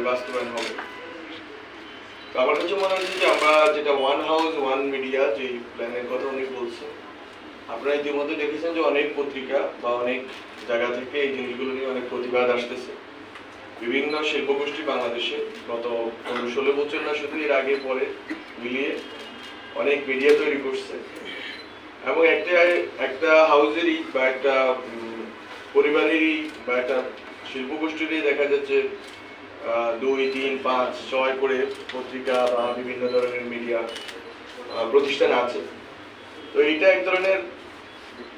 বাস্তবায়ন হবে। তো আমার কাছে মনে হচ্ছে যে আমরা যেটা ওয়ান হাউস ওয়ান মিডিয়া যে প্ল্যানের কথা উনি বলছেন, আপনারা ইতিমধ্যে দেখেছেন যে অনেক পত্রিকা বা অনেক জায়গা থেকে এই জিনিসগুলো নিয়ে অনেক প্রতিবাদ আসতেছে। বিভিন্ন শিল্পগোষ্ঠী বাংলাদেশে গত 15-16 বছর না শুধু এর আগে পরে মিলিয়ে অনেক মিডিয়া তৈরি করছে এবং একটা হাউজেরই বা একটা পরিবারেরই বা একটা শিল্পগোষ্ঠীরই দেখা যাচ্ছে 2, 3, 5, 6 করে পত্রিকা বা বিভিন্ন ধরনের মিডিয়া প্রতিষ্ঠান আছে। তো এইটা এক ধরনের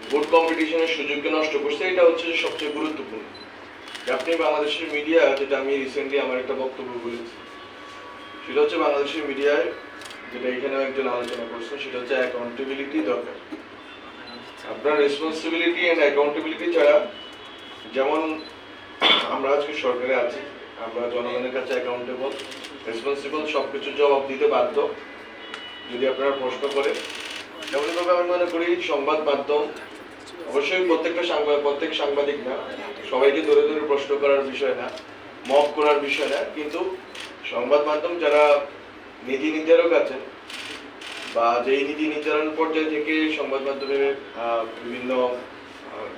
ভোট কম্পিটিশনের সুযোগকে নষ্ট করছে। এটা হচ্ছে সবচেয়ে গুরুত্বপূর্ণ। আপনি বাংলাদেশের মিডিয়া, যেটা আমি রিসেন্টলি আমার একটা বক্তব্য বলেছি, সেটা হচ্ছে বাংলাদেশের মিডিয়ায় যেটা এখানেও একজন আলোচনা করছেন, সেটা হচ্ছে অ্যাকাউন্টেবিলিটি দরকার। আপনার রেসপন্সিবিলিটি অ্যান্ড অ্যাকাউন্টেবিলিটি ছাড়া, যেমন আমরা আজকে সরকারে আছি, আমরা জনগণের কাছে অ্যাকাউন্টেবল, রেসপন্সিবল, সবকিছু জবাব দিতে বাধ্য যদি আপনারা প্রশ্ন করেন। তেমনিভাবে আমি মনে করি সংবাদ মাধ্যম অবশ্যই প্রত্যেক সাংবাদিক না, সবাইকে ধরে ধরে প্রশ্ন করার বিষয় না, মক করার বিষয় না, কিন্তু সংবাদ মাধ্যম যারা নীতি নির্ধারক আছেন বা যেই নীতি নির্ধারণ পর্যায় থেকে সংবাদ মাধ্যমে বিভিন্ন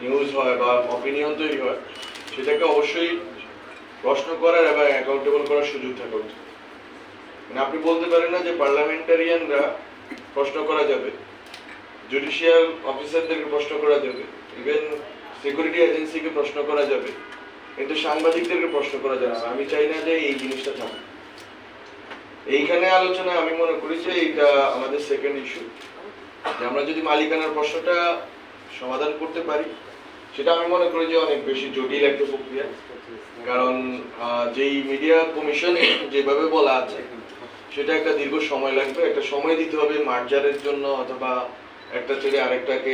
নিউজ হয় বা অপিনিয়ন তৈরি হয়, সেটাকে অবশ্যই প্রশ্ন করার এবং অ্যাকাউন্টেবল করার সুযোগ থাকা উচিত। মানে আপনি বলতে পারেন না যে পার্লামেন্টারিয়ানরা প্রশ্ন করা যাবে, জুডিশিয়াল অফিসারদেরকে প্রশ্ন করা যাবে, ইভেন সিকিউরিটি এজেন্সিকে প্রশ্ন করা যাবে, কিন্তু সাংবাদিকদেরকে প্রশ্ন করা যাবে না। আমি চাই না যে এই জিনিসটা থাকে। এইখানে আলোচনা আমি মনে করি যে এটা আমাদের সেকেন্ড ইস্যু, যে আমরা যদি মালিকানার প্রশ্নটা সমাধান করতে পারি, সেটা আমি মনে করি যে অনেক বেশি জটিল একটা প্রক্রিয়া। কারণ যেই মিডিয়া কমিশনে যেভাবে বলা আছে, সেটা একটা দীর্ঘ সময় লাগবে, একটা সময় দিতে হবে মার্জারের জন্য অথবা একটা ছেড়ে আরেকটাকে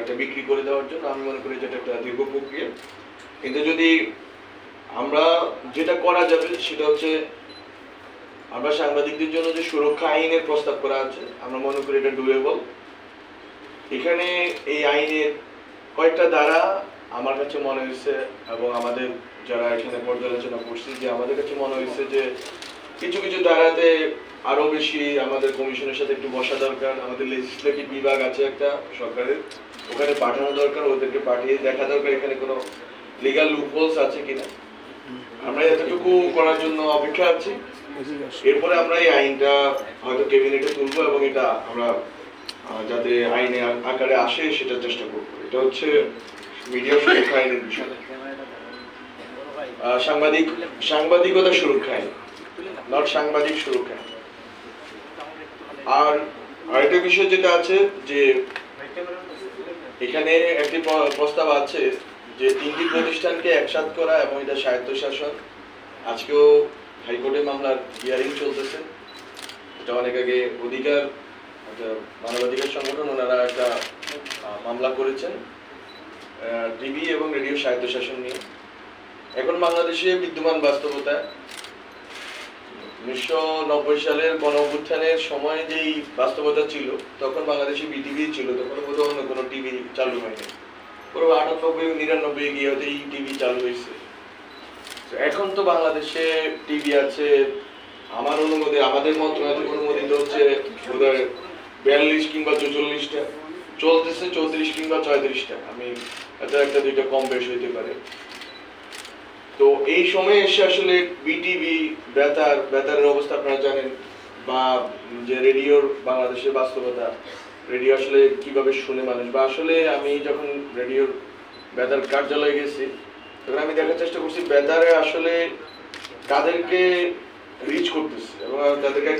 এটা বিক্রি করে দেওয়ার জন্য। আমি মনে করি যেটা একটা দীর্ঘ প্রক্রিয়া। কিন্তু যদি আমরা যেটা করা যাবে সেটা হচ্ছে, আমরা সাংবাদিকদের জন্য যে সুরক্ষা আইনের প্রস্তাব করা আছে, আমরা মনে করি এটা ডুয়েবল। এখানে এই আইনের কয়েকটা ধারা আমার কাছে মনে হয়েছে, এবং আমাদের যারা এখানে পর্যালোচনা করছি, যে আমাদের কাছে মনে হয়েছে যে কিছু কিছু ধারাতে আরো বেশি আমাদের কমিশনের সাথে একটু বসা দরকার। আমাদের লেজিসলেটিভ বিভাগ আছে একটা সরকারের, ওখানে পাঠানো দরকার, ওদেরকে পাঠিয়ে দেখা দরকার এখানে কোনো লিগ্যাল লুপহোলস আছে কিনা। আমরা এতটুকু করার জন্য অপেক্ষা আছি। এরপরে আমরা এই আইনটা হয়তো ক্যাবিনেটে তুলবো এবং এটা আমরা যাতে আইনে আকারে আসে সেটা চেষ্টা করবো। এটা হচ্ছে মিডিয়া সুরক্ষা আইনের বিষয়। সাংবাদিকতা সুরক্ষা আইন, নট সাংবাদিক সুরক্ষা। আর আরেকটা বিষয় যেটা আছে যে এখানে একটি প্রস্তাব আছে যে 3টি প্রতিষ্ঠানকে একসাথ করা এবং এটা স্বায়ত্তশাসন। আজকেও হাইকোর্টে মামলার হিয়ারিং চলতেছে। এটা অনেক আগে মানবাধিকার সংগঠন ওনারা একটা মামলা করেছেন টিভি এবং রেডিও স্বায়ত্তশাসন নিয়ে। এখন বাংলাদেশে বিদ্যমান বাস্তবতা, 1990 সালের গণঅভ্যুত্থানের সময় যেই বাস্তবতা ছিল, তখন বাংলাদেশে বিটিভি ছিল, তখন বোধহয় অন্য কোনো টিভি চালু হয়নি। পুরো 98-99 গিয়ে হয়তো এই টিভি চালু হয়েছে। এখন তো বাংলাদেশে টিভি আছে, আমার অনুমতি, আমাদের মন্ত্রণালয় অনুমোদিত হচ্ছে বোধহয় 42 কিংবা 44টা, চলতেছে 34 কিংবা 36টা। আমি এটা একটা দুইটা কম বেশ হইতে পারে। তো এই সময়ে এসে আসলে বিটিভি বেতারের অবস্থা আপনারা জানেন, বা যে রেডিওর বাংলাদেশের বাস্তবতা, রেডিও আসলে কিভাবে শুনে মানুষ, বা আসলে আমি যখন রেডিওর বেতার কার্যালয়ে গেছি তখন আমি দেখার চেষ্টা করছি বেতারে আসলে কাদেরকে রিচ করতেছে এবং তাদেরকে